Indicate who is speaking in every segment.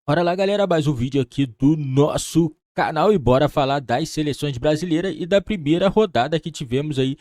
Speaker 1: Bora lá, galera, mais um vídeo aqui do nosso canal e bora falar das seleções brasileiras e da primeira rodada que tivemos aí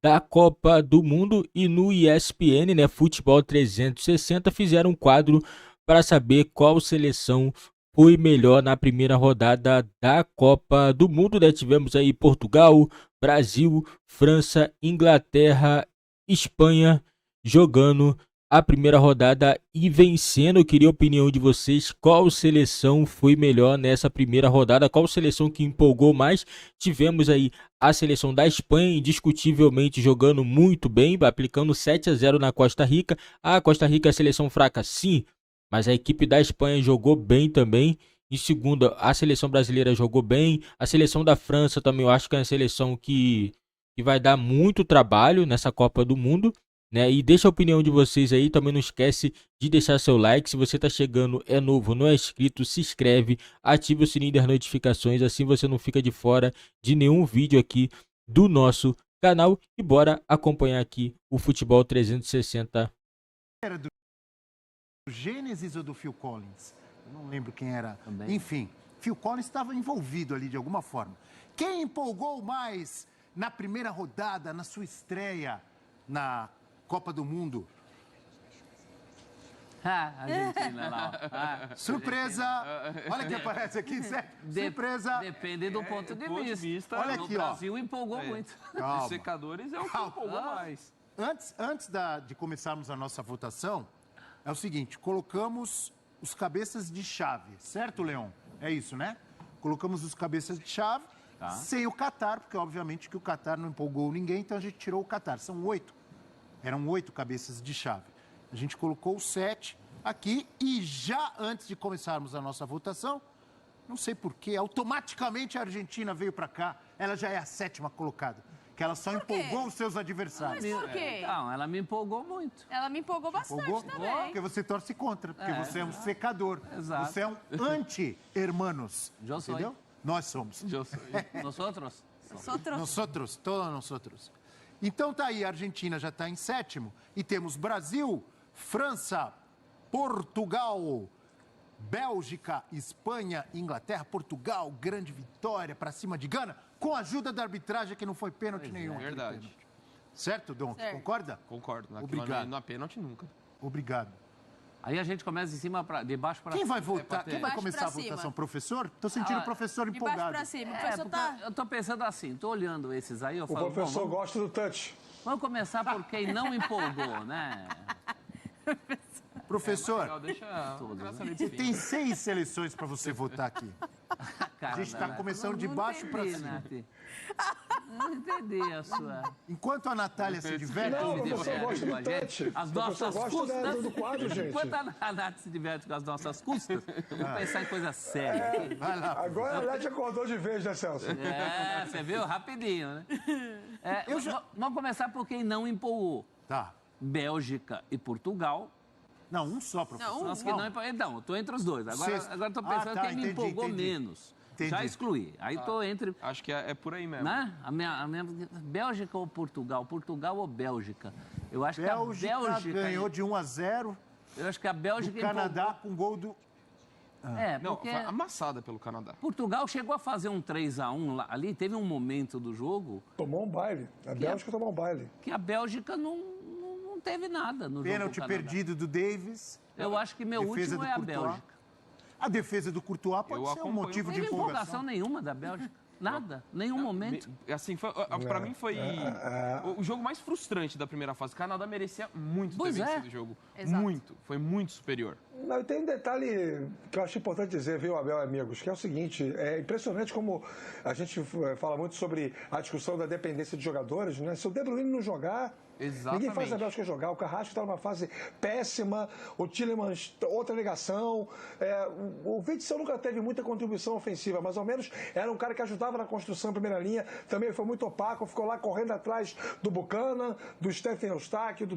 Speaker 1: da Copa do Mundo. E no ESPN, né, Futebol 360, fizeram um quadro para saber qual seleção foi melhor na primeira rodada da Copa do Mundo, né? Tivemos aí Portugal, Brasil, França, Inglaterra, Espanha jogando a primeira rodada e vencendo. Eu queria a opinião de vocês. Qual seleção foi melhor nessa primeira rodada? Qual seleção que empolgou mais? Tivemos aí a seleção da Espanha, indiscutivelmente jogando muito bem, aplicando 7-0 na Costa Rica. A Costa Rica é a seleção fraca, sim, mas a equipe da Espanha jogou bem também. Em segunda, a seleção brasileira jogou bem. A seleção da França também, eu acho que é uma seleção que vai dar muito trabalho nessa Copa do Mundo, né? E deixa a opinião de vocês aí, também não esquece de deixar seu like. Se você tá chegando, é novo, não é inscrito, se inscreve, ativa o sininho das notificações, assim você não fica de fora de nenhum vídeo aqui do nosso canal. E bora acompanhar aqui o Futebol 360.
Speaker 2: Era do Gênesis ou do Phil Collins? Eu não lembro quem era.
Speaker 3: Também.
Speaker 2: Enfim, Phil Collins estava envolvido ali de alguma forma. Quem empolgou mais na primeira rodada, na sua estreia na Copa do Mundo?
Speaker 3: Argentina lá, ó.
Speaker 2: Surpresa! Olha quem aparece aqui, Zé. Surpresa!
Speaker 3: Depende do ponto de vista.
Speaker 2: Olha
Speaker 3: no
Speaker 2: aqui, ó.
Speaker 3: Brasil empolgou muito.
Speaker 2: Calma.
Speaker 4: Os secadores é o que
Speaker 2: Calma.
Speaker 4: empolgou mais.
Speaker 2: Antes de começarmos a nossa votação, é o seguinte, colocamos os cabeças de chave, certo, Leon? É isso, né? Colocamos os cabeças de chave, sem o Catar, porque obviamente que o Catar não empolgou ninguém, então a gente tirou o Catar. São 8. Eram 8 cabeças de chave. A gente colocou o 7 aqui e já antes de começarmos a nossa votação, não sei porquê, automaticamente a Argentina veio para cá. Ela já é a 7ª colocada, que ela só empolgou os seus adversários.
Speaker 5: Mas por quê?
Speaker 3: Não, ela me empolgou muito.
Speaker 5: Ela me empolgou bastante
Speaker 2: Empolgou?
Speaker 5: também.
Speaker 2: Porque você torce contra, porque você é um secador.
Speaker 3: Exato.
Speaker 2: Você é um anti-hermanos.
Speaker 3: Eu sou.
Speaker 2: Entendeu? Nós somos.
Speaker 4: Eu sou-
Speaker 3: Nós outros?
Speaker 5: Só trouxe.
Speaker 2: Nosotros, todos nosotros. Então tá aí, a Argentina já está em 7º. E temos Brasil, França, Portugal, Bélgica, Espanha, Inglaterra. Portugal, grande vitória para cima de Gana, com a ajuda da arbitragem que não foi pênalti nenhum. aquele
Speaker 4: verdade.
Speaker 2: pênalti. Certo, Dom?
Speaker 5: Certo.
Speaker 2: Concorda?
Speaker 4: Concordo. Naquilo
Speaker 2: Obrigado.
Speaker 4: ali, não é pênalti nunca.
Speaker 2: Obrigado.
Speaker 3: Aí a gente começa de baixo para
Speaker 2: Quem vai
Speaker 3: cima.
Speaker 2: votar? Quem vai
Speaker 5: Baixo
Speaker 2: começar
Speaker 5: pra
Speaker 2: a votação?
Speaker 5: cima.
Speaker 2: Professor? Tô sentindo o professor
Speaker 5: De baixo
Speaker 2: empolgado.
Speaker 5: pra cima. O
Speaker 3: É,
Speaker 5: professor
Speaker 3: porque
Speaker 5: tá...
Speaker 3: eu tô pensando assim, tô olhando esses aí, eu
Speaker 6: O
Speaker 3: falo,
Speaker 6: professor
Speaker 3: bom,
Speaker 6: gosta do touch.
Speaker 3: vamos começar por quem não empolgou, né?
Speaker 2: Professor,
Speaker 4: Legal, deixa a graça ali
Speaker 2: você tem 6 seleções para você votar aqui.
Speaker 3: Cara,
Speaker 2: A gente está
Speaker 3: né?
Speaker 2: começando de
Speaker 3: Não
Speaker 2: baixo para
Speaker 3: entendi,
Speaker 2: cima.
Speaker 3: Nath. Não entendi a sua...
Speaker 2: Enquanto a Natália se diverte,
Speaker 6: Não, o
Speaker 3: Diverte
Speaker 6: professor gosta
Speaker 3: com
Speaker 6: do
Speaker 3: a gente.
Speaker 6: touch.
Speaker 3: As
Speaker 6: O professor
Speaker 3: nossas
Speaker 6: gosta
Speaker 3: custas.
Speaker 6: do quadro, gente.
Speaker 3: Enquanto a Nath se diverte com as nossas custas, eu vou pensar em coisa séria aqui.
Speaker 2: vai lá.
Speaker 6: Agora a Nath acordou de vez, né, Celso?
Speaker 3: É, você viu? Rapidinho, né? Vamos começar por quem não empolgou.
Speaker 2: Tá.
Speaker 3: Bélgica e Portugal.
Speaker 2: Não, um só, professor.
Speaker 5: Não,
Speaker 3: São as que não empolgou. Então, eu tô entre os dois. Agora
Speaker 2: Sexto.
Speaker 3: eu tô pensando
Speaker 2: tá,
Speaker 3: quem me
Speaker 2: entendi,
Speaker 3: empolgou
Speaker 2: entendi.
Speaker 3: menos.
Speaker 2: Entendi.
Speaker 3: Já excluí. Aí tô entre...
Speaker 4: Acho que é por aí mesmo.
Speaker 3: Né? A minha Bélgica ou Portugal? Portugal ou Bélgica? Eu acho que a
Speaker 2: Bélgica
Speaker 3: Bélgica
Speaker 2: ganhou de 1-0
Speaker 3: Eu acho que a
Speaker 2: do
Speaker 3: Bélgica
Speaker 2: Canadá com gol do...
Speaker 3: É,
Speaker 4: Não,
Speaker 3: porque
Speaker 4: foi amassada pelo Canadá.
Speaker 3: Portugal chegou a fazer um 3-1 lá, ali, teve um momento do jogo
Speaker 6: Tomou um baile. A Bélgica tomou um baile.
Speaker 3: que a Bélgica não teve nada no
Speaker 2: Pênalti
Speaker 3: jogo do Canadá.
Speaker 2: perdido do Davis.
Speaker 3: Eu acho que meu
Speaker 2: Defesa
Speaker 3: último
Speaker 2: do
Speaker 3: é a
Speaker 2: Courtois.
Speaker 3: Bélgica.
Speaker 2: A defesa do Courtois pode
Speaker 4: Eu
Speaker 2: ser um
Speaker 4: acompanho.
Speaker 2: motivo
Speaker 3: Não
Speaker 2: de
Speaker 3: teve empolgação
Speaker 2: empolgação.
Speaker 3: nenhuma da Bélgica. Nada, nenhum momento.
Speaker 4: Assim, pra mim foi o jogo mais frustrante da primeira fase. O Canadá merecia muito
Speaker 3: Pois
Speaker 4: ter
Speaker 3: é.
Speaker 4: vencido o jogo.
Speaker 5: Exato.
Speaker 4: Muito. Foi muito superior.
Speaker 6: Não, e tem um detalhe que eu acho importante dizer, viu, Abel, amigos, que é o seguinte, é impressionante como a gente fala muito sobre a discussão da dependência de jogadores, né? Se o De Bruyne não jogar, ninguém faz a Bélgica jogar. O Carrasco está numa fase péssima, o Tielemans, outra negação. O Witzel nunca teve muita contribuição ofensiva, mas ao menos era um cara que ajudava na construção em primeira linha, também foi muito opaco, ficou lá correndo atrás do Buchanan, do Stephen Eustáquio, do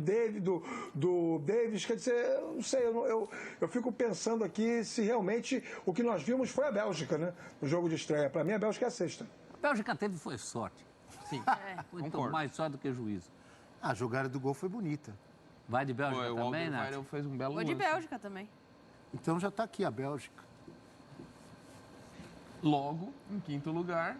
Speaker 6: Davis, quer dizer, eu não sei, eu fico pensando aqui se realmente o que nós vimos foi a Bélgica, né? No jogo de estreia. Para mim, a Bélgica é a 6ª.
Speaker 3: A Bélgica teve foi sorte.
Speaker 4: Sim,
Speaker 3: Muito
Speaker 4: concordo.
Speaker 3: mais sorte do que juízo.
Speaker 2: A jogada do gol foi bonita.
Speaker 3: Vai de Bélgica
Speaker 4: O
Speaker 3: também, Nath?
Speaker 4: Alderweireld fez um belo
Speaker 5: Vou de
Speaker 4: lance.
Speaker 5: Bélgica também.
Speaker 2: Então já está aqui a Bélgica.
Speaker 4: Logo, em quinto lugar...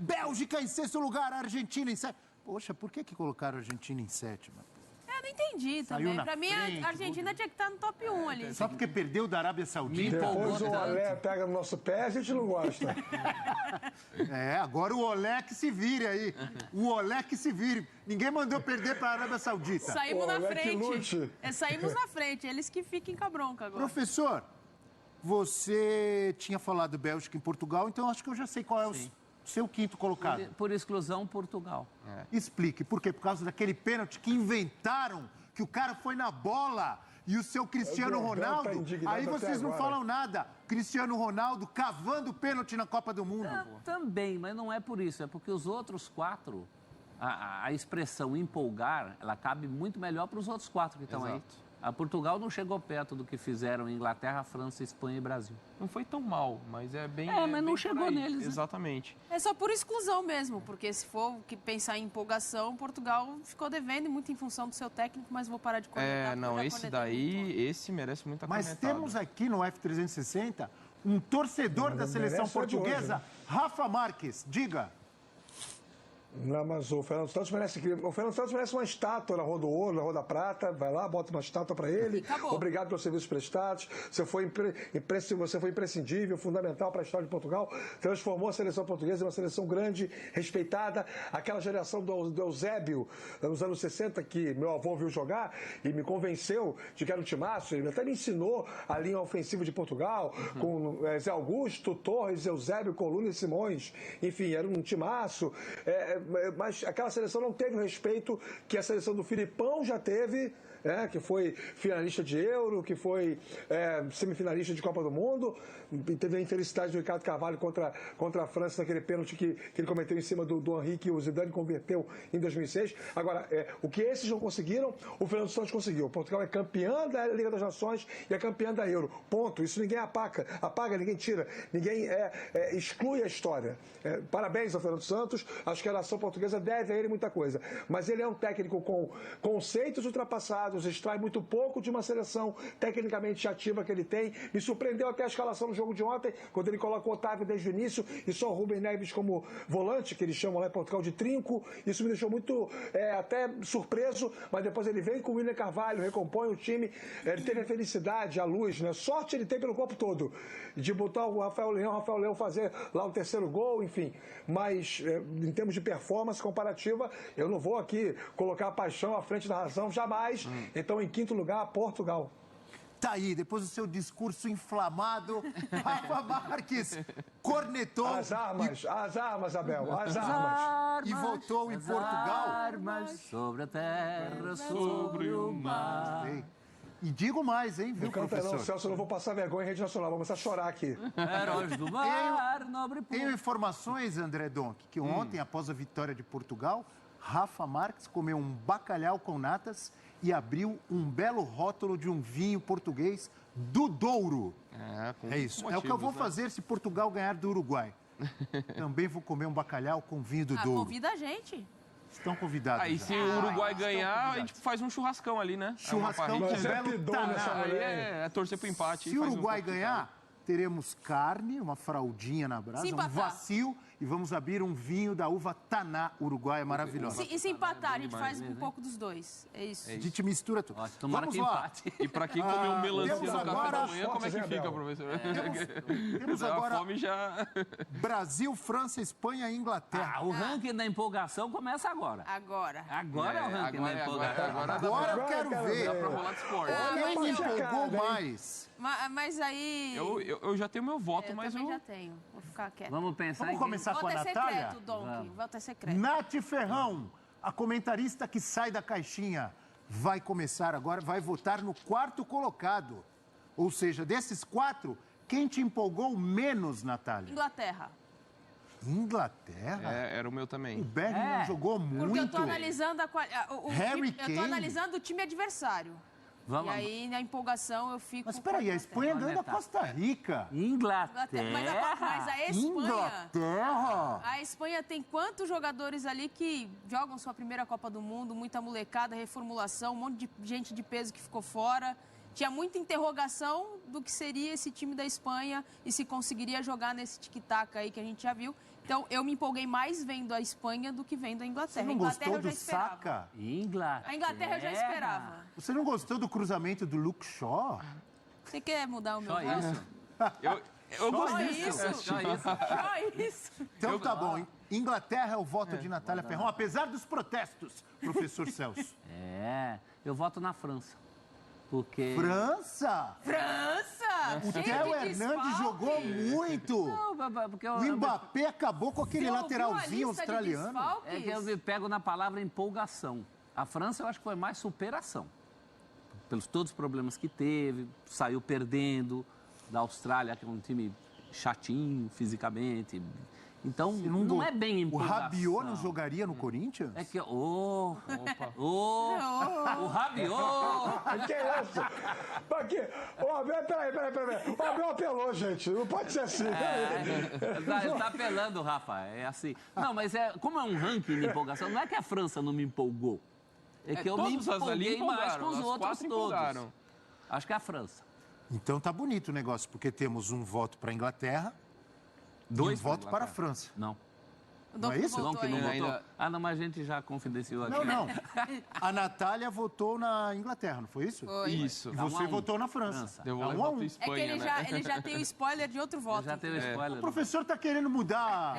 Speaker 2: Bélgica em sexto lugar, Argentina em sétimo. Poxa, por que colocaram a Argentina em sétima?
Speaker 5: Eu não entendi
Speaker 2: Saiu
Speaker 5: também.
Speaker 2: na
Speaker 5: Pra mim,
Speaker 2: frente,
Speaker 5: a Argentina tinha que estar no top 1 ali.
Speaker 2: Só porque perdeu da Arábia Saudita?
Speaker 6: Depois o Olé pega no nosso pé, a gente não gosta.
Speaker 2: Agora o Olé que se vire aí. O Olé que se vire. Ninguém mandou perder para a Arábia Saudita.
Speaker 5: Saímos na
Speaker 6: Olé que
Speaker 5: frente.
Speaker 6: lute.
Speaker 5: Saímos na frente. Eles que fiquem com a bronca agora.
Speaker 2: Professor, você tinha falado Bélgica em Portugal, então acho que eu já sei qual é o seu quinto colocado.
Speaker 3: Por exclusão, Portugal.
Speaker 2: Explique, por quê? Por causa daquele pênalti que inventaram, que o cara foi na bola e o seu Cristiano Ronaldo... Aí vocês não falam nada. Cristiano Ronaldo cavando pênalti na Copa do Mundo.
Speaker 3: Também, mas não é por isso. É porque os outros 4, a expressão empolgar, ela cabe muito melhor para os outros 4 que estão aí. A Portugal não chegou perto do que fizeram Inglaterra, França, Espanha e Brasil.
Speaker 4: Não foi tão mal, mas é bem...
Speaker 3: mas não
Speaker 4: bem
Speaker 3: chegou neles, né?
Speaker 4: Exatamente.
Speaker 5: É só por exclusão mesmo, porque se for que pensar em empolgação, Portugal ficou devendo muito em função do seu técnico, mas vou parar de cornetar.
Speaker 4: Não, esse daí, esse merece muita
Speaker 2: Mas temos aqui no F360 um torcedor da seleção portuguesa, Rafa Marques. Diga.
Speaker 6: Não, mas o Fernando Santos merece uma estátua na Rua do Ouro, na Rua da Prata. Vai lá, bota uma estátua para ele. Obrigado pelos serviços prestados. Você foi imprescindível, fundamental para a história de Portugal. Transformou a seleção portuguesa em uma seleção grande, respeitada. Aquela geração do Eusébio, nos anos 60, que meu avô viu jogar e me convenceu de que era um timaço. Ele até me ensinou a linha ofensiva de Portugal, com Zé Augusto, Torres, Eusébio, Coluna e Simões. Enfim, era um timaço. Mas aquela seleção não teve o respeito que a seleção do Filipão já teve, que foi finalista de Euro, que foi semifinalista de Copa do Mundo, e teve a infelicidade do Ricardo Carvalho contra a França naquele pênalti que ele cometeu em cima do Henri, que o Zidane converteu em 2006. Agora, o que esses não conseguiram, o Fernando Santos conseguiu. Portugal é campeã da Liga das Nações e é campeã da Euro. Ponto. Isso ninguém apaga, ninguém tira, ninguém exclui a história. Parabéns ao Fernando Santos, acho que a nação portuguesa deve a ele muita coisa. Mas ele é um técnico com conceitos ultrapassados, extrai muito pouco de uma seleção tecnicamente ativa que ele tem. Me surpreendeu até a escalação no jogo de ontem, quando ele coloca o Otávio desde o início e só o Rubem Neves como volante, que eles chamam lá em Portugal de trinco. Isso me deixou muito até surpreso, mas depois ele vem com o William Carvalho, recompõe o time. Ele teve a felicidade, a luz, né? Sorte ele tem pelo corpo todo, de botar o Rafael Leão fazer lá o terceiro gol, enfim. Mas em termos de performance comparativa, eu não vou aqui colocar a paixão à frente da razão, jamais. Então, em quinto lugar, Portugal.
Speaker 2: Tá aí, depois do seu discurso inflamado, Rafa Marques cornetou.
Speaker 6: As armas, Abel, as armas.
Speaker 2: E votou em Portugal.
Speaker 3: Armas sobre a terra, sobre o mar.
Speaker 2: E digo mais, hein, viu, professor?
Speaker 6: Não, Celso, eu não vou passar vergonha em rede nacional, vou começar a chorar aqui.
Speaker 3: Heróis do mar, nobre povo.
Speaker 2: Tenho informações, André Donk, que ontem, após a vitória de Portugal, Rafa Marques comeu um bacalhau com natas e abriu um belo rótulo de um vinho português do Douro. É isso. Motivos, é o que eu vou fazer se Portugal ganhar do Uruguai. Também vou comer um bacalhau com vinho do Douro.
Speaker 5: Convida a gente.
Speaker 2: Estão convidados.
Speaker 4: Aí, se o Uruguai ganhar, a gente faz um churrascão ali, né?
Speaker 2: Churrascão com belo taná.
Speaker 4: É torcer pro empate.
Speaker 2: Se o Uruguai ganhar, teremos carne, uma fraldinha na brasa, um vacil e vamos abrir um vinho da uva Taná uruguaia maravilhosa.
Speaker 5: E se empatar, a gente faz um pouco dos dois. É isso.
Speaker 2: A gente mistura tudo.
Speaker 3: Vamos lá.
Speaker 4: E pra quem comer um melancia no café da manhã, como é que fica, professor?
Speaker 2: Temos agora
Speaker 4: a fome já...
Speaker 2: Brasil, França, Espanha e Inglaterra.
Speaker 3: O ranking da empolgação começa agora.
Speaker 5: Agora
Speaker 3: é o ranking da empolgação.
Speaker 2: Agora eu quero ver.
Speaker 4: Dá pra rolar de esporte.
Speaker 2: Quem me empolgou mais?
Speaker 5: Mas aí...
Speaker 4: Eu já tenho meu voto, mas eu...
Speaker 5: também já tenho. Vou ficar quieto.
Speaker 3: Vamos pensar
Speaker 2: Vamos começar com a Natália?
Speaker 5: Secreto, Donk. Voto é secreto.
Speaker 2: Nath Ferrão, a comentarista que sai da caixinha, vai começar agora, vai votar no quarto colocado. Ou seja, desses 4, quem te empolgou menos, Natália?
Speaker 5: Inglaterra.
Speaker 2: Inglaterra?
Speaker 4: Era o meu também.
Speaker 2: O Bellingham jogou muito.
Speaker 5: Porque eu tô analisando
Speaker 2: Harry Kane.
Speaker 5: Eu tô analisando o time adversário. E aí, na empolgação, eu fico...
Speaker 2: Mas peraí, a Espanha ganhou da Costa Rica.
Speaker 3: Inglaterra?
Speaker 5: Mas a Espanha...
Speaker 2: Inglaterra?
Speaker 5: A Espanha tem quantos jogadores ali que jogam sua primeira Copa do Mundo, muita molecada, reformulação, um monte de gente de peso que ficou fora. tinha muita interrogação do que seria esse time da Espanha e se conseguiria jogar nesse tic-tac aí que a gente já viu. Então, eu me empolguei mais vendo a Espanha do que vendo a Inglaterra.
Speaker 2: Você não
Speaker 5: a Inglaterra
Speaker 2: gostou
Speaker 5: eu já
Speaker 2: do
Speaker 5: esperava.
Speaker 2: Saka?
Speaker 3: Inglaterra.
Speaker 5: A Inglaterra eu já esperava.
Speaker 2: Você não gostou do cruzamento do Luke Shaw?
Speaker 5: Você quer mudar o meu
Speaker 3: Só
Speaker 5: voto?
Speaker 3: isso.
Speaker 4: Eu gostei.
Speaker 5: Só isso.
Speaker 2: Então tá bom. Inglaterra é o voto de Natália Ferrão, apesar dos protestos, professor Celso.
Speaker 3: Eu voto na França. Porque...
Speaker 2: França! O
Speaker 5: Cheio
Speaker 2: Theo
Speaker 5: de
Speaker 2: Hernandes
Speaker 5: desfalque.
Speaker 2: jogou muito.
Speaker 3: Não, porque
Speaker 2: O Mbappé acabou com aquele
Speaker 5: Você ouviu a
Speaker 2: lateralzinho
Speaker 5: lista de
Speaker 2: australiano.
Speaker 5: desfalques?
Speaker 3: É que eu me pego na palavra empolgação. A França eu acho que foi mais superação. Pelos todos os problemas que teve, saiu perdendo da Austrália, que é um time chatinho fisicamente. Então, não é bem
Speaker 2: O
Speaker 3: empolgação.
Speaker 2: Rabiot não jogaria no Corinthians?
Speaker 3: É que... o Rabiot!
Speaker 6: Que é isso? Pra quê? Ô, Abel, peraí. O Abel apelou, gente. Não pode ser assim.
Speaker 3: Ele tá apelando, Rafa. É assim. Não, mas como é um ranking de empolgação, não é que a França não me empolgou. É que eu me
Speaker 4: todos as ali
Speaker 3: empolguei mais com os
Speaker 4: empolgaram, as
Speaker 3: outros
Speaker 4: quatro
Speaker 3: todos.
Speaker 4: empolgaram.
Speaker 3: Acho que é a França.
Speaker 2: Então tá bonito o negócio, porque temos um voto para a Inglaterra e um
Speaker 3: Dois
Speaker 2: voto para a França.
Speaker 3: Não.
Speaker 5: O
Speaker 2: Não é
Speaker 5: Dom
Speaker 2: isso?
Speaker 5: votou
Speaker 3: Não, que não
Speaker 5: aí.
Speaker 3: votou.
Speaker 4: ainda-
Speaker 3: Não, mas a gente já confidenciou aqui.
Speaker 2: Não. A Natália votou na Inglaterra, não foi isso?
Speaker 5: Foi.
Speaker 4: Isso.
Speaker 2: E
Speaker 3: Tá
Speaker 2: você
Speaker 3: 1-1.
Speaker 2: votou na França.
Speaker 4: Eu vou
Speaker 2: Tá
Speaker 4: levar
Speaker 2: 1-1.
Speaker 4: pro
Speaker 5: É que
Speaker 4: Espanha,
Speaker 5: ele
Speaker 4: né?
Speaker 5: já tem o spoiler de outro voto.
Speaker 3: Já teve o spoiler.
Speaker 2: O professor tá querendo mudar.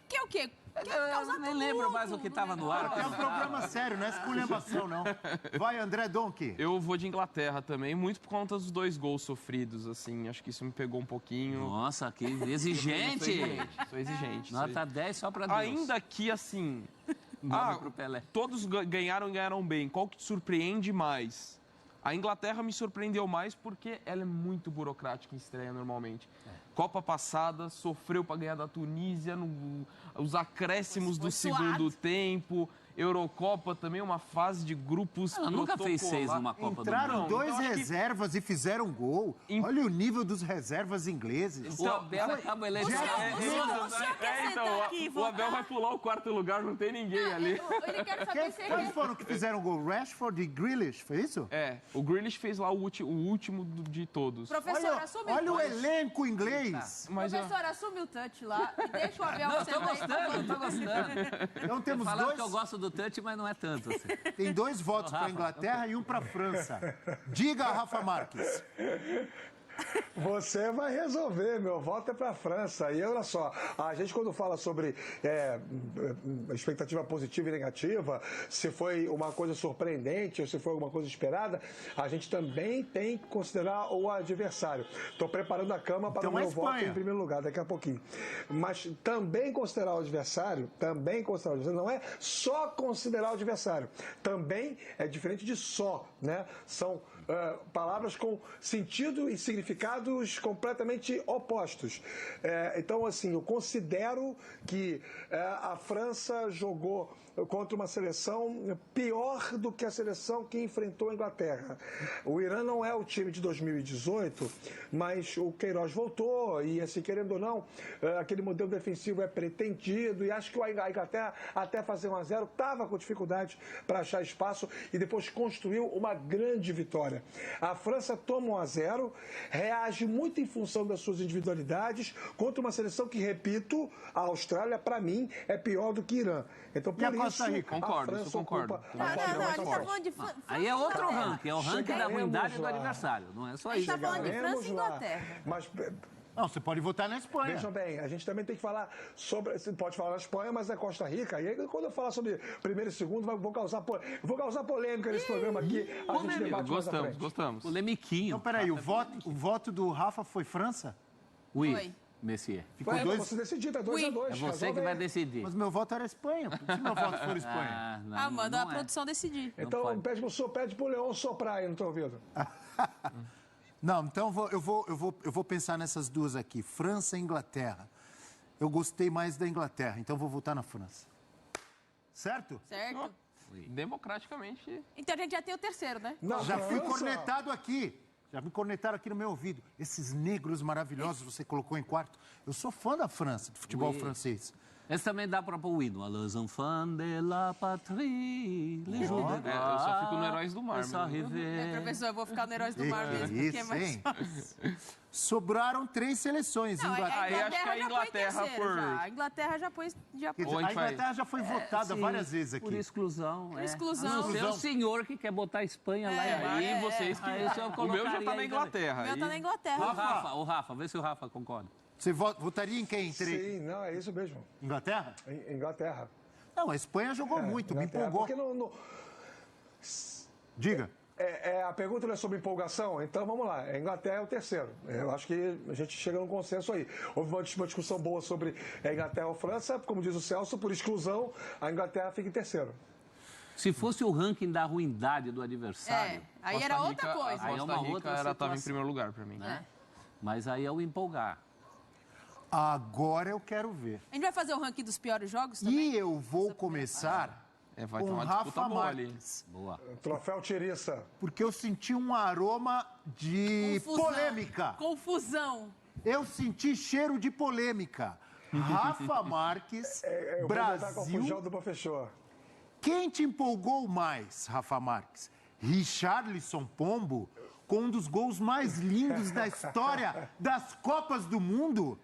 Speaker 5: Que é o quê?
Speaker 3: Eu nem lembro mais o que estava no ar.
Speaker 2: É um programa sério, não é esculhambação, não. Vai, André Donk.
Speaker 4: Eu vou de Inglaterra também, muito por conta dos 2 gols sofridos, assim. Acho que isso me pegou um pouquinho.
Speaker 3: Nossa, que exigente.
Speaker 4: Sou exigente.
Speaker 3: Nota 10 só pra Deus.
Speaker 4: Ainda que, assim...
Speaker 3: Nome pro Pelé.
Speaker 4: Todos ganharam e ganharam bem. Qual que te surpreende mais? A Inglaterra me surpreendeu mais porque ela é muito burocrática em estreia normalmente. Copa passada, sofreu para ganhar da Tunísia, os acréscimos do segundo tempo. Eurocopa também, uma fase de grupos.
Speaker 3: Ela nunca fez 6 numa Copa
Speaker 2: Entraram
Speaker 3: do Mundo.
Speaker 2: 2 reservas e fizeram um gol. Olha o nível dos reservas ingleses.
Speaker 3: O Abel acabou elegendo.
Speaker 5: O senhor quer sentar aqui e
Speaker 4: O Abel
Speaker 5: votar?
Speaker 4: vai pular o 4º lugar, não tem ninguém ali.
Speaker 5: Ele quer saber se
Speaker 2: Quem foram que fizeram o gol? Rashford e Grealish, foi isso?
Speaker 4: O Grealish fez lá o último de todos.
Speaker 5: Professor, assume
Speaker 2: Olha
Speaker 5: o
Speaker 2: o
Speaker 5: touch.
Speaker 2: elenco inglês.
Speaker 4: Mas
Speaker 5: Professor, assume o touch lá e deixa o Abel
Speaker 3: Não, tô
Speaker 5: sentar aí.
Speaker 3: gostando.
Speaker 2: Então temos
Speaker 3: Falaram
Speaker 2: dois,
Speaker 3: que eu gosto do touch, mas não é tanto. Assim.
Speaker 2: tem 2 votos para a Inglaterra e um para a França. Diga, Rafa Marques.
Speaker 6: Você vai resolver, meu voto é para a França. E olha só, a gente quando fala sobre expectativa positiva e negativa, se foi uma coisa surpreendente ou se foi alguma coisa esperada, a gente também tem que considerar o adversário. Estou preparando a cama para
Speaker 2: Então
Speaker 6: o meu
Speaker 2: é
Speaker 6: voto
Speaker 2: Espanha.
Speaker 6: em primeiro lugar, daqui a pouquinho. Mas também considerar o adversário, não é só considerar o adversário. Também é diferente de só, né? São palavras com sentido e significados completamente opostos. Então, assim, eu considero que a França jogou contra uma seleção pior do que a seleção que enfrentou a Inglaterra. O Irã não é o time de 2018, mas o Queiroz voltou e, assim, querendo ou não, aquele modelo defensivo é pretendido e acho que a Inglaterra, até fazer 1-0, estava com dificuldade para achar espaço e depois construiu uma grande vitória. A França toma 1-0, reage muito em função das suas individualidades contra uma seleção que, repito, a Austrália, para mim, é pior do que Irã. Então, por
Speaker 2: E a
Speaker 6: isso,
Speaker 2: Costa Rica?
Speaker 4: Concordo,
Speaker 6: a França
Speaker 4: isso concordo.
Speaker 6: ocupa
Speaker 5: Não,
Speaker 6: a
Speaker 5: a gente tá
Speaker 6: forte.
Speaker 5: falando de França.
Speaker 3: Aí é outro
Speaker 5: Inglaterra.
Speaker 3: ranking, é o ranking da
Speaker 6: Chegaremos
Speaker 3: ruindade do
Speaker 6: lá.
Speaker 3: adversário. Não é só
Speaker 5: A gente
Speaker 3: isso.
Speaker 5: tá falando de França e
Speaker 6: Chegaremos lá.
Speaker 5: Inglaterra.
Speaker 6: Mas
Speaker 2: Não, você pode votar na Espanha.
Speaker 6: vejam bem, a gente também tem que falar sobre. Você pode falar na Espanha, mas na Costa Rica. E aí, quando eu falar sobre primeiro e segundo, vou causar polêmica nesse programa aqui. A gente debate mais à frente.
Speaker 4: Gostamos.
Speaker 3: O Lemiquinho.
Speaker 2: Então, peraí, o voto do Rafa foi França?
Speaker 3: Oui,
Speaker 5: Foi.
Speaker 3: Messier.
Speaker 2: Ficou
Speaker 6: Foi,
Speaker 2: 2.
Speaker 6: você decidir, tá 2-2.
Speaker 3: É você que vai decidir.
Speaker 2: Mas meu voto era Espanha. Se meu voto for Espanha.
Speaker 3: Não,
Speaker 5: Manda
Speaker 3: não
Speaker 5: a
Speaker 3: é.
Speaker 5: produção decidir.
Speaker 6: Então,
Speaker 3: pode.
Speaker 6: pede pro Leão soprar aí no teu ouvido.
Speaker 2: Não, então eu vou pensar nessas duas aqui, França e Inglaterra. Eu gostei mais da Inglaterra, então vou votar na França. Certo?
Speaker 5: Certo?
Speaker 4: Democraticamente.
Speaker 5: Então a gente já tem o terceiro, né?
Speaker 6: Na
Speaker 2: Já fui
Speaker 6: França,
Speaker 2: cornetado aqui. Já me cornetaram aqui no meu ouvido. Esses negros maravilhosos você colocou em quarto. Eu sou fã da França, do futebol francês.
Speaker 3: Esse também dá para pôr o hino. Les enfants de la patrie. Les jours de
Speaker 4: Eu só fico no Heróis do Mar.
Speaker 5: Professor, eu vou ficar no Heróis do Mar mesmo, porque é mais fácil.
Speaker 2: Sobraram 3 seleções.
Speaker 5: Não,
Speaker 4: Aí acho que a Inglaterra por...
Speaker 5: A Inglaterra já pôs...
Speaker 2: Quer dizer, a Inglaterra já foi votada várias vezes aqui.
Speaker 3: Por exclusão.
Speaker 5: Por exclusão.
Speaker 3: Você é o senhor que quer botar a Espanha lá embaixo.
Speaker 4: Aí vocês que... O meu já tá na Inglaterra.
Speaker 5: O meu tá na Inglaterra.
Speaker 3: O Rafa, vê se o Rafa concorda.
Speaker 2: Você votaria em quem?
Speaker 6: Sim, não, é isso mesmo.
Speaker 2: Inglaterra?
Speaker 6: Inglaterra.
Speaker 2: Não, a Espanha jogou muito, me
Speaker 6: Inglaterra,
Speaker 2: empolgou.
Speaker 6: Porque
Speaker 2: Diga.
Speaker 6: a pergunta não é sobre empolgação, então vamos lá. A Inglaterra é o terceiro. Eu acho que a gente chega num consenso aí. Houve uma discussão boa sobre a Inglaterra ou França, como diz o Celso, por exclusão, a Inglaterra fica em terceiro.
Speaker 3: Se fosse o ranking da ruindade do adversário...
Speaker 5: Aí
Speaker 4: Costa
Speaker 5: era
Speaker 4: Rica,
Speaker 5: outra coisa.
Speaker 3: Aí é uma
Speaker 4: Costa Rica
Speaker 3: outra
Speaker 4: ela estava em
Speaker 3: situação.
Speaker 4: primeiro lugar para mim.
Speaker 3: Né? Mas aí é o empolgar.
Speaker 2: Agora eu quero ver.
Speaker 5: A gente vai fazer o ranking dos piores jogos também?
Speaker 2: E eu vou começar
Speaker 4: Vai ter
Speaker 2: com
Speaker 4: uma
Speaker 2: Rafa
Speaker 4: disputa boa ali.
Speaker 2: Marques.
Speaker 3: Boa.
Speaker 6: Troféu Tiriça.
Speaker 2: Porque eu senti um aroma de
Speaker 5: Confusão.
Speaker 2: polêmica.
Speaker 5: Confusão.
Speaker 2: Eu senti cheiro de polêmica. Rafa Marques,
Speaker 6: Eu vou botar com o fujão
Speaker 2: Brasil.
Speaker 6: do professor.
Speaker 2: Quem te empolgou mais, Rafa Marques? Richarlison Pombo, com um dos gols mais lindos da história das Copas do Mundo,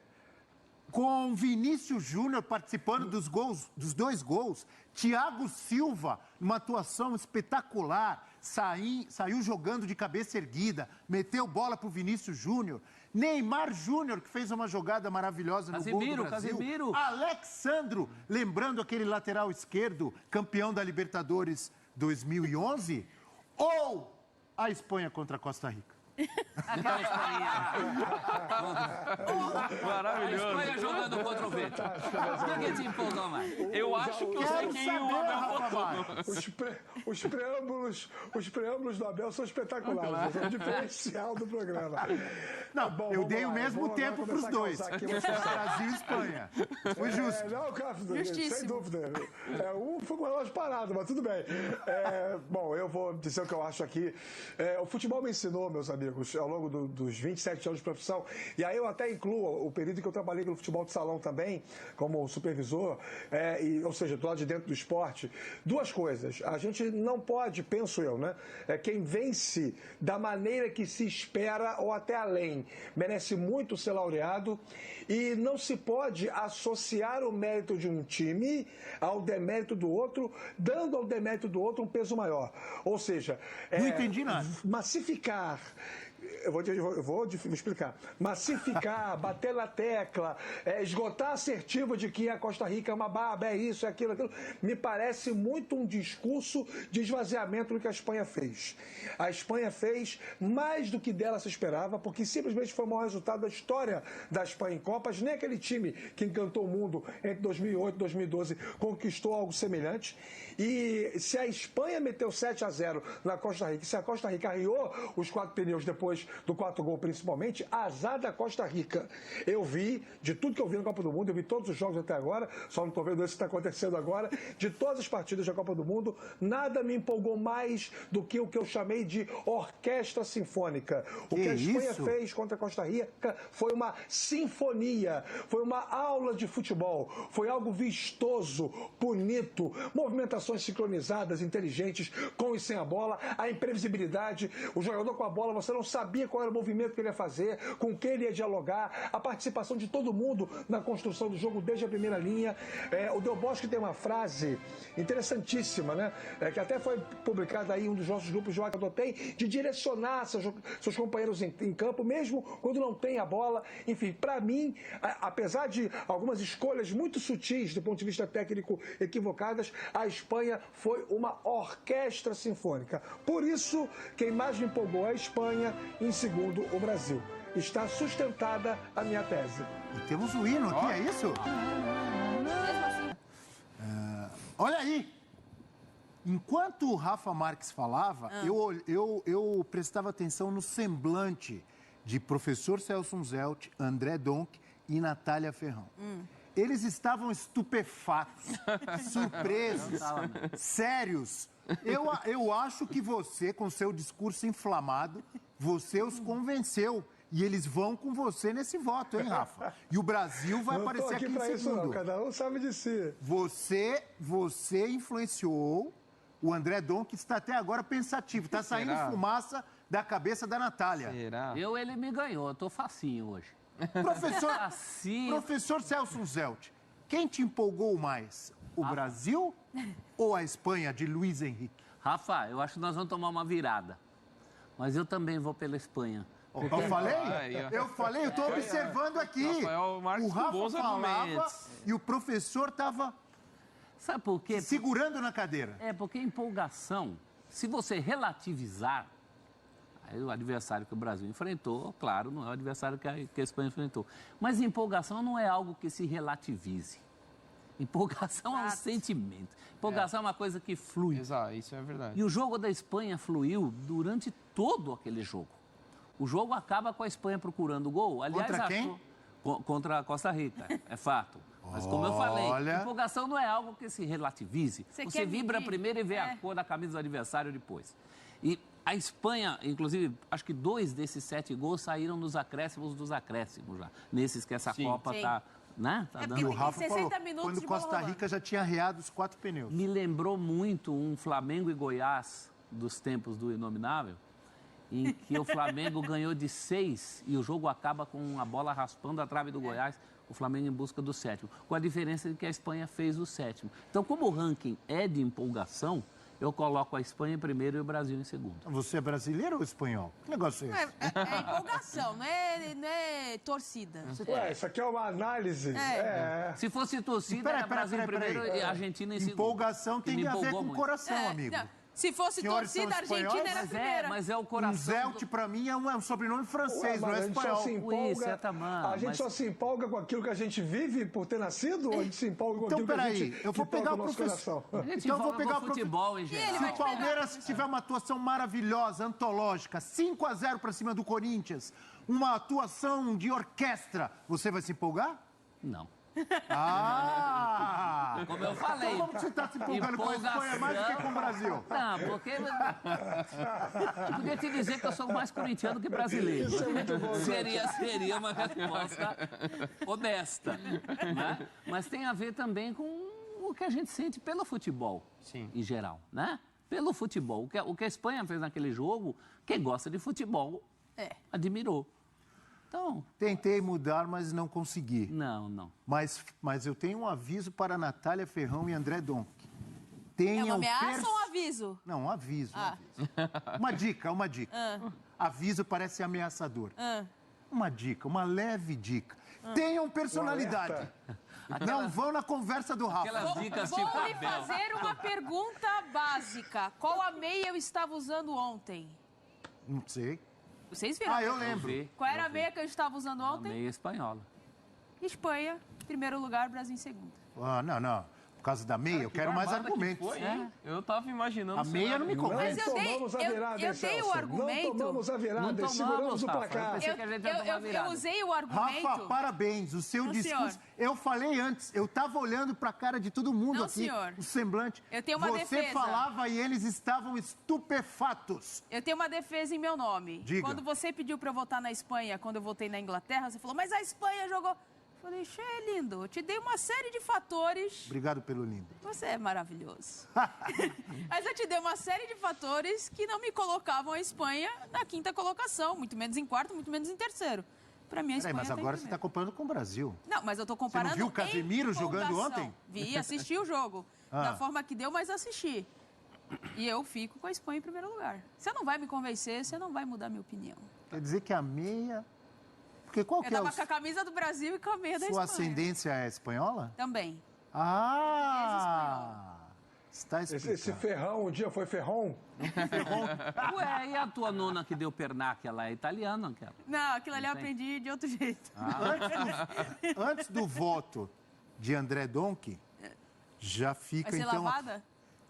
Speaker 2: com Vinícius Júnior participando dos 2 gols, Thiago Silva, uma atuação espetacular, saiu jogando de cabeça erguida, meteu bola para o Vinícius Júnior, Neymar Júnior, que fez uma jogada maravilhosa no gol do Brasil,
Speaker 3: Casemiro.
Speaker 2: Alexandro, lembrando aquele lateral esquerdo, campeão da Libertadores 2011, ou a Espanha contra a Costa Rica?
Speaker 3: Aquela Espanha.
Speaker 4: Maravilhoso.
Speaker 3: A Espanha jogando contra o Vento. O que te empolgou mais?
Speaker 4: Eu acho que eu sei
Speaker 2: Quero
Speaker 4: quem o
Speaker 2: saber,
Speaker 4: Abel
Speaker 2: Rafa
Speaker 4: votou.
Speaker 2: Marques.
Speaker 6: Os preâmbulos do Abel são espetaculares. É o diferencial do programa.
Speaker 2: Não,
Speaker 6: Bom,
Speaker 2: eu
Speaker 6: vamos
Speaker 2: dei
Speaker 6: lá,
Speaker 2: o mesmo
Speaker 6: vamos
Speaker 2: tempo para os
Speaker 6: começar a
Speaker 2: dois.
Speaker 6: causar aqui
Speaker 2: Brasil e Espanha. Foi justo.
Speaker 6: Não, Cássio, sem
Speaker 5: Justíssimo.
Speaker 6: dúvida. Um foi com o relógio parado, mas tudo bem. Bom, eu vou dizer o que eu acho aqui. O futebol me ensinou, meus amigos, ao longo dos 27 anos de profissão, e aí eu até incluo o período que eu trabalhei no futebol de salão também, como supervisor, ou seja, do lado de dentro do esporte. 2 coisas. A gente não pode, penso eu, né? Quem vence da maneira que se espera ou até além, merece muito ser laureado, e não se pode associar o mérito de um time ao demérito do outro, dando ao demérito do outro um peso maior. Ou seja,
Speaker 2: Não entendi nada.
Speaker 6: massificar. Eu vou explicar. Massificar, bater na tecla, esgotar a assertiva de que a Costa Rica é uma baba, é isso, é aquilo, me parece muito um discurso de esvaziamento do que a Espanha fez. A Espanha fez mais do que dela se esperava, porque simplesmente foi o maior resultado da história da Espanha em Copas. Nem aquele time que encantou o mundo entre 2008 e 2012 conquistou algo semelhante. E se a Espanha meteu 7-0 na Costa Rica, se a Costa Rica arriou os 4 pneus depois do 4 gol principalmente, azar da Costa Rica. Eu vi, de tudo que eu vi na Copa do Mundo, eu vi todos os jogos até agora, só não estou vendo esse que está acontecendo agora, de todas as partidas da Copa do Mundo, nada me empolgou mais do que o que eu chamei de orquestra sinfônica. O que a Espanha fez contra a Costa Rica foi uma sinfonia, foi uma aula de futebol, foi algo vistoso, bonito, movimentações sincronizadas, inteligentes, com e sem a bola, a imprevisibilidade, o jogador com a bola, você não sabia qual era o movimento que ele ia fazer, com quem ele ia dialogar, a participação de todo mundo na construção do jogo desde a primeira linha. O Del Bosque tem uma frase interessantíssima, né? Que até foi publicada aí em um dos nossos grupos de Joaquim tem, de direcionar seus companheiros em campo, mesmo quando não tem a bola. Enfim, para mim, apesar de algumas escolhas muito sutis do ponto de vista técnico equivocadas, a Espanha foi uma orquestra sinfônica. Por isso, quem mais me empolgou é a Espanha, em segundo, o Brasil. Está sustentada a minha tese.
Speaker 2: E temos o hino aqui, é isso? Olha aí! Enquanto o Rafa Marques falava, eu prestava atenção no semblante de professor Celso Zelt, André Donk e Natália Ferrão. Eles estavam estupefatos, surpresos, sérios. Eu acho que você, com seu discurso inflamado, você os convenceu E eles vão com você nesse voto, hein, Rafa? E o Brasil vai aparecer aqui em
Speaker 6: isso,
Speaker 2: segundo.
Speaker 6: não. Cada um sabe de si.
Speaker 2: Você influenciou o André Dom, que está até agora pensativo. Está saindo fumaça da cabeça da Natália.
Speaker 4: Será?
Speaker 3: Ele me ganhou, eu tô facinho hoje.
Speaker 2: Professor Celso Zelt, quem te empolgou mais? O Brasil ou a Espanha de Luiz Henrique?
Speaker 3: Rafa, eu acho que nós vamos tomar uma virada. Mas eu também vou pela Espanha.
Speaker 2: Eu falei, eu estou observando aqui.
Speaker 4: Rafael Marques
Speaker 2: O Rafa
Speaker 4: com bons
Speaker 2: falava
Speaker 4: argumentos.
Speaker 2: e o professor estava
Speaker 3: Sabe por quê?
Speaker 2: segurando na cadeira.
Speaker 3: Porque empolgação, se você relativizar, aí o adversário que o Brasil enfrentou, claro, não é o adversário que a Espanha enfrentou. Mas empolgação não é algo que se relativize. Empolgação é um sentimento. Empolgação é uma coisa que flui.
Speaker 4: Exato, isso é verdade.
Speaker 3: E o jogo da Espanha fluiu durante todo aquele jogo. O jogo acaba com a Espanha procurando gol. Aliás,
Speaker 2: Contra quem?
Speaker 3: Contra a Costa Rica, é fato. Mas como eu falei, empolgação não é algo que se relativize. Você vibra primeiro e vê a cor da camisa do adversário depois. E a Espanha, inclusive, acho que 2 desses 7 gols saíram nos acréscimos dos acréscimos já. Nesses que essa Copa está... Né? Tá
Speaker 5: porque
Speaker 3: dando...
Speaker 2: O Rafa
Speaker 5: 60
Speaker 2: falou,
Speaker 5: minutos
Speaker 2: quando
Speaker 5: de bola
Speaker 2: Costa
Speaker 5: rolando.
Speaker 2: Rica já tinha arreado os 4 pneus.
Speaker 3: Me lembrou muito um Flamengo e Goiás dos tempos do Inominável, em que o Flamengo ganhou de 6 e o jogo acaba com a bola raspando a trave do Goiás, o Flamengo em busca do 7º, com a diferença de que a Espanha fez o 7º. Então, como o ranking é de empolgação, eu coloco a Espanha em primeiro e o Brasil em segundo.
Speaker 2: Você é brasileiro ou espanhol? Que negócio é esse?
Speaker 5: É empolgação, não é torcida.
Speaker 6: Ué, isso aqui é uma análise.
Speaker 3: Se fosse torcida, era Brasil em primeiro e Argentina em segundo.
Speaker 2: Empolgação tem
Speaker 3: me
Speaker 2: a ver
Speaker 3: empolgou
Speaker 2: com o
Speaker 3: muito.
Speaker 2: coração, amigo.
Speaker 5: Não, se fosse
Speaker 2: Senhores são
Speaker 5: torcida, a Argentina era a primeira.
Speaker 3: Mas é o
Speaker 2: Um
Speaker 3: coração...
Speaker 2: Zelt, pra mim, é um sobrenome francês, não é
Speaker 6: Mas a gente só
Speaker 2: espanhol.
Speaker 6: se empolga,
Speaker 3: Isso, é tamanho,
Speaker 6: a gente
Speaker 3: mas-
Speaker 6: só se empolga com aquilo que a gente vive por ter nascido ou a gente se empolga com
Speaker 2: Então,
Speaker 6: aquilo que a
Speaker 2: peraí,
Speaker 6: gente
Speaker 2: eu vou
Speaker 6: que toca
Speaker 2: pegar o
Speaker 6: nosso
Speaker 2: professor.
Speaker 6: coração?
Speaker 3: A gente
Speaker 2: Então, eu vou
Speaker 3: envolve
Speaker 2: pegar
Speaker 3: o futebol em geral.
Speaker 5: Ele
Speaker 2: Se
Speaker 5: vai
Speaker 2: o
Speaker 5: te pegar,
Speaker 2: Palmeiras tiver uma atuação maravilhosa, antológica, 5-0 pra cima do Corinthians, uma atuação de orquestra, você vai se empolgar?
Speaker 3: Não.
Speaker 2: Ah!
Speaker 3: Como eu falei.
Speaker 2: Então, como você está se empolgando com a Espanha mais do que com o Brasil?
Speaker 3: Não, porque... Eu podia te dizer que eu sou mais corintiano que brasileiro.
Speaker 6: Isso é muito bom,
Speaker 3: Seria uma resposta honesta. Né? Mas tem a ver também com o que a gente sente pelo futebol, em geral. Né? Pelo futebol. O que a Espanha fez naquele jogo, quem gosta de futebol admirou. Então...
Speaker 2: Tentei mudar, mas não consegui.
Speaker 3: Não.
Speaker 2: Mas eu tenho um aviso para Natália Ferrão e André Donk.
Speaker 5: É uma ameaça ou um aviso?
Speaker 2: Não, um aviso. Uma dica. Aviso parece ameaçador. Uma dica, uma leve dica. Tenham personalidade. Não vão na conversa do Rafa.
Speaker 3: Aquelas dicas
Speaker 5: Vou
Speaker 3: tipo
Speaker 5: lhe
Speaker 3: Abel.
Speaker 5: fazer uma pergunta básica. Qual a meia eu estava usando ontem?
Speaker 2: Não sei.
Speaker 5: Vocês viram?
Speaker 2: Eu lembro.
Speaker 5: Qual era a meia que eu estava usando
Speaker 3: A
Speaker 5: ontem?
Speaker 3: meia espanhola.
Speaker 5: Espanha, primeiro lugar, Brasil em segundo.
Speaker 2: Não. Por causa da meia, eu quero mais argumentos.
Speaker 4: Eu tava imaginando...
Speaker 2: A meia não me convence.
Speaker 5: Mas eu dei-
Speaker 6: tomamos a virada,
Speaker 5: eu
Speaker 6: hein,
Speaker 5: dei o
Speaker 6: Celso?
Speaker 5: argumento.
Speaker 6: Não tomamos a virada,
Speaker 3: Não tomamos,
Speaker 6: seguramos o
Speaker 3: Rafa.
Speaker 6: placar.
Speaker 3: Eu pensei que a gente ia tomar virada.
Speaker 5: Eu usei o argumento.
Speaker 2: Rafa, parabéns. O seu
Speaker 5: Não,
Speaker 2: discurso.
Speaker 5: senhor.
Speaker 2: Eu falei antes, eu estava olhando para a cara de todo mundo
Speaker 5: Não,
Speaker 2: aqui.
Speaker 5: senhor.
Speaker 2: O semblante.
Speaker 5: Eu tenho uma
Speaker 2: Você
Speaker 5: defesa.
Speaker 2: falava e eles estavam estupefatos.
Speaker 5: Eu tenho uma defesa em meu nome.
Speaker 2: Diga.
Speaker 5: Quando você pediu para eu votar na Espanha, quando eu votei na Inglaterra, você falou, mas a Espanha jogou... Eu falei, Xê, lindo, eu te dei uma série de fatores.
Speaker 2: Obrigado pelo lindo.
Speaker 5: Você é maravilhoso. Mas eu te dei uma série de fatores que não me colocavam a Espanha na quinta colocação, muito menos em quarto, muito menos em terceiro. Para mim, a Espanha
Speaker 2: Mas
Speaker 5: tá em
Speaker 2: agora você está
Speaker 5: primeiro.
Speaker 2: comparando com o Brasil.
Speaker 5: Não, mas eu tô comparando.
Speaker 2: Você não viu o Casemiro
Speaker 5: em
Speaker 2: jogando
Speaker 5: empolgação.
Speaker 2: ontem?
Speaker 5: Vi, assisti o jogo. Da forma que deu, mas assisti. E eu fico com a Espanha em primeiro lugar. Você não vai me convencer, você não vai mudar minha opinião.
Speaker 2: Quer dizer que a meia... Porque qual
Speaker 5: Eu
Speaker 2: que é
Speaker 5: tava com a camisa do Brasil e com a meia da
Speaker 2: sua
Speaker 5: Espanha.
Speaker 2: ascendência é espanhola?
Speaker 5: Também.
Speaker 2: Está explicado.
Speaker 6: Esse Ferrão, um dia foi Ferron?
Speaker 3: Ué, e a tua nona que deu pernáquia lá é italiana, aquela?
Speaker 5: Não, aquilo ali eu
Speaker 3: tem.
Speaker 5: aprendi de outro jeito.
Speaker 2: Antes do voto de André Donk, já fica
Speaker 5: Vai ser
Speaker 2: então...
Speaker 5: lavada?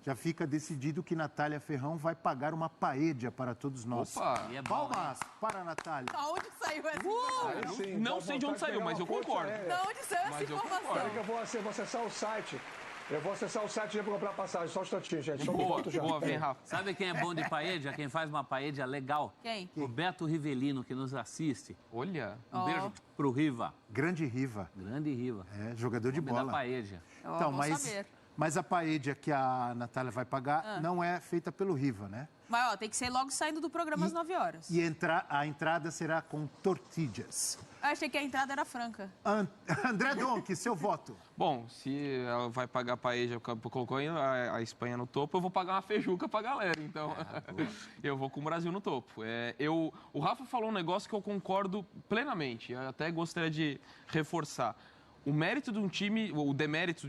Speaker 2: Já fica decidido que Natália Ferrão vai pagar uma paella para todos nós.
Speaker 4: Opa!
Speaker 3: E é bom,
Speaker 2: Palmas para a Natália.
Speaker 5: Aonde que saiu essa
Speaker 6: Aí
Speaker 5: informação?
Speaker 6: sim,
Speaker 4: Não
Speaker 6: dá
Speaker 4: sei de onde
Speaker 6: vontade
Speaker 4: saiu,
Speaker 6: pegar
Speaker 4: mas
Speaker 6: uma
Speaker 4: eu concordo.
Speaker 6: ponte aérea.
Speaker 5: Da onde saiu essa
Speaker 4: Mas eu
Speaker 5: informação?
Speaker 4: concordo.
Speaker 6: Peraí que eu vou acessar o site. Eu vou acessar o site para comprar passagem, só um instantinho, gente. Só
Speaker 4: Boa,
Speaker 6: volto já.
Speaker 4: boa, vem, Rafa.
Speaker 3: Sabe quem é bom de paella? Quem faz uma paella legal?
Speaker 5: Quem?
Speaker 3: O Beto Rivelino, que nos assiste.
Speaker 4: Olha.
Speaker 3: Um beijo pro Riva.
Speaker 2: Grande Riva.
Speaker 3: Grande Riva.
Speaker 2: É, jogador de
Speaker 3: Homem da
Speaker 2: bola.
Speaker 3: paella.
Speaker 2: Então,
Speaker 5: Vou saber.
Speaker 2: mas a paella que a Natália vai pagar não é feita pelo Riva, né?
Speaker 5: Mas, ó, tem que ser logo saindo do programa às 9 horas.
Speaker 2: E a entrada será com tortillas.
Speaker 5: Eu achei que a entrada era franca.
Speaker 2: André Donk, seu voto.
Speaker 4: Bom, se ela vai pagar a paella, colocou a Espanha no topo, eu vou pagar uma feijuca pra galera. Então, eu vou com o Brasil no topo. O Rafa falou um negócio que eu concordo plenamente. Eu até gostaria de reforçar. O mérito de um time, o demérito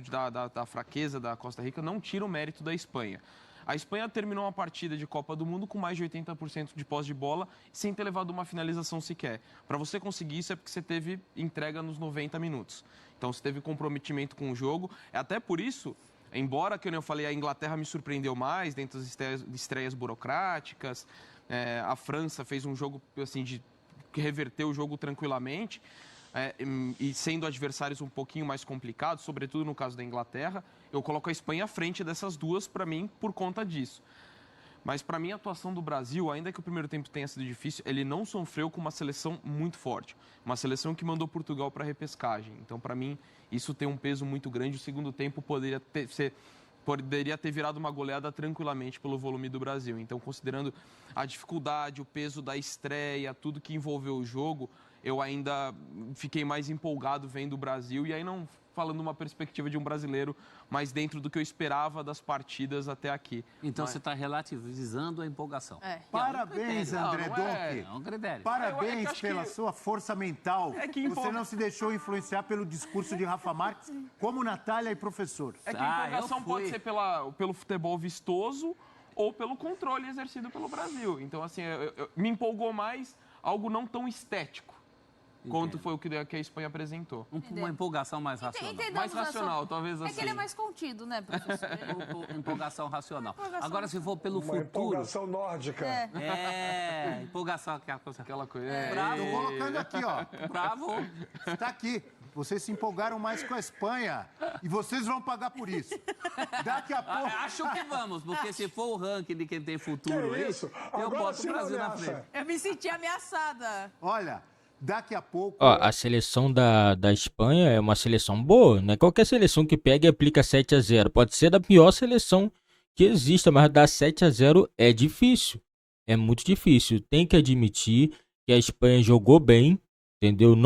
Speaker 4: da fraqueza da Costa Rica não tira o mérito da Espanha. A Espanha terminou uma partida de Copa do Mundo com mais de 80% de posse de bola, sem ter levado uma finalização sequer. Para você conseguir isso é porque você teve entrega nos 90 minutos. Então você teve comprometimento com o jogo. É até por isso, embora, que eu falei, a Inglaterra me surpreendeu mais dentro das estreias burocráticas, a França fez um jogo assim, que reverteu o jogo tranquilamente, e sendo adversários um pouquinho mais complicados, sobretudo no caso da Inglaterra, eu coloco a Espanha à frente dessas duas, para mim, por conta disso. Mas, para mim, a atuação do Brasil, ainda que o primeiro tempo tenha sido difícil, ele não sofreu com uma seleção muito forte. Uma seleção que mandou Portugal para a repescagem. Então, para mim, isso tem um peso muito grande. O segundo tempo poderia ter virado uma goleada tranquilamente pelo volume do Brasil. Então, considerando a dificuldade, o peso da estreia, tudo que envolveu o jogo, eu ainda fiquei mais empolgado vendo o Brasil. E aí não falando uma perspectiva de um brasileiro, mas dentro do que eu esperava das partidas até aqui.
Speaker 3: Então você está relativizando a empolgação.
Speaker 2: Parabéns, André Donk.
Speaker 3: É um critério.
Speaker 2: Parabéns pela sua força mental. Você não se deixou influenciar pelo discurso de Rafa Marques, como Natália e professor.
Speaker 4: É que a empolgação pode ser pelo futebol vistoso ou pelo controle exercido pelo Brasil. Então, assim, me empolgou mais algo não tão estético. Quanto foi o que a Espanha apresentou.
Speaker 3: Uma empolgação mais racional.
Speaker 4: Mais racional, talvez assim.
Speaker 5: É que ele é mais contido, né, professor?
Speaker 3: Empolgação racional. Agora, se for pelo futuro...
Speaker 6: Empolgação nórdica.
Speaker 3: Empolgação,
Speaker 4: aquela coisa.
Speaker 3: Bravo.
Speaker 2: Estou colocando aqui, ó.
Speaker 3: Bravo.
Speaker 2: Está aqui. Vocês se empolgaram mais com a Espanha e vocês vão pagar por isso. Daqui a pouco...
Speaker 3: Acho que vamos, porque se for o ranking de quem tem futuro aí, eu boto o Brasil na frente.
Speaker 5: Eu me senti ameaçada.
Speaker 2: Olha... Daqui a pouco...
Speaker 1: Ó, a seleção da Espanha é uma seleção boa, não é qualquer seleção que pega e aplica 7-0. Pode ser da pior seleção que exista, mas dar 7-0 é difícil. É muito difícil. Tem que admitir que a Espanha jogou bem, entendeu?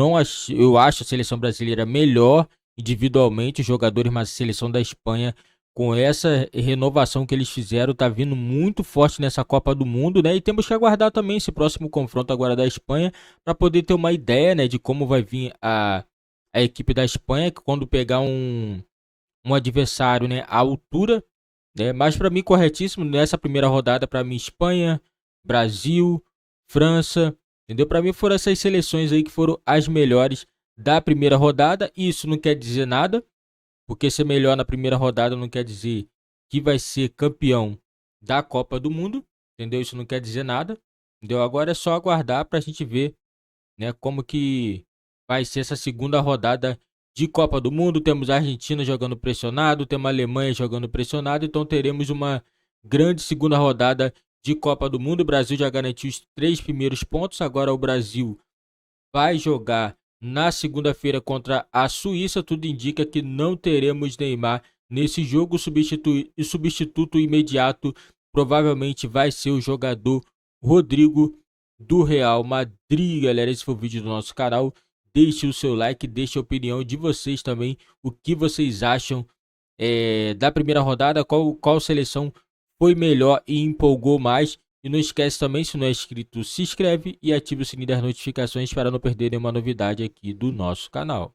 Speaker 1: Eu acho a seleção brasileira melhor individualmente, os jogadores, mas a seleção da Espanha, com essa renovação que eles fizeram, tá vindo muito forte nessa Copa do Mundo, né? E temos que aguardar também esse próximo confronto agora da Espanha para poder ter uma ideia, né, de como vai vir a equipe da Espanha, que quando pegar um adversário, né, à altura, né? Mas para mim corretíssimo nessa primeira rodada, para mim Espanha, Brasil, França, entendeu? Para mim foram essas seleções aí que foram as melhores da primeira rodada. E isso não quer dizer nada, porque ser melhor na primeira rodada não quer dizer que vai ser campeão da Copa do Mundo, entendeu? Isso não quer dizer nada, entendeu? Agora é só aguardar para a gente ver, né, como que vai ser essa segunda rodada de Copa do Mundo. Temos a Argentina jogando pressionado, temos a Alemanha jogando pressionado, então teremos uma grande segunda rodada de Copa do Mundo. O Brasil já garantiu os 3 primeiros pontos, agora o Brasil vai jogar na segunda-feira contra a Suíça. Tudo indica que não teremos Neymar nesse jogo. O substituto imediato provavelmente vai ser o jogador Rodrigo do Real Madrid. Galera, esse foi o vídeo do nosso canal. Deixe o seu like, deixe a opinião de vocês também. O que vocês acham da primeira rodada? Qual seleção foi melhor e empolgou mais? E não esquece também, se não é inscrito, se inscreve e ative o sininho das notificações para não perder nenhuma novidade aqui do nosso canal.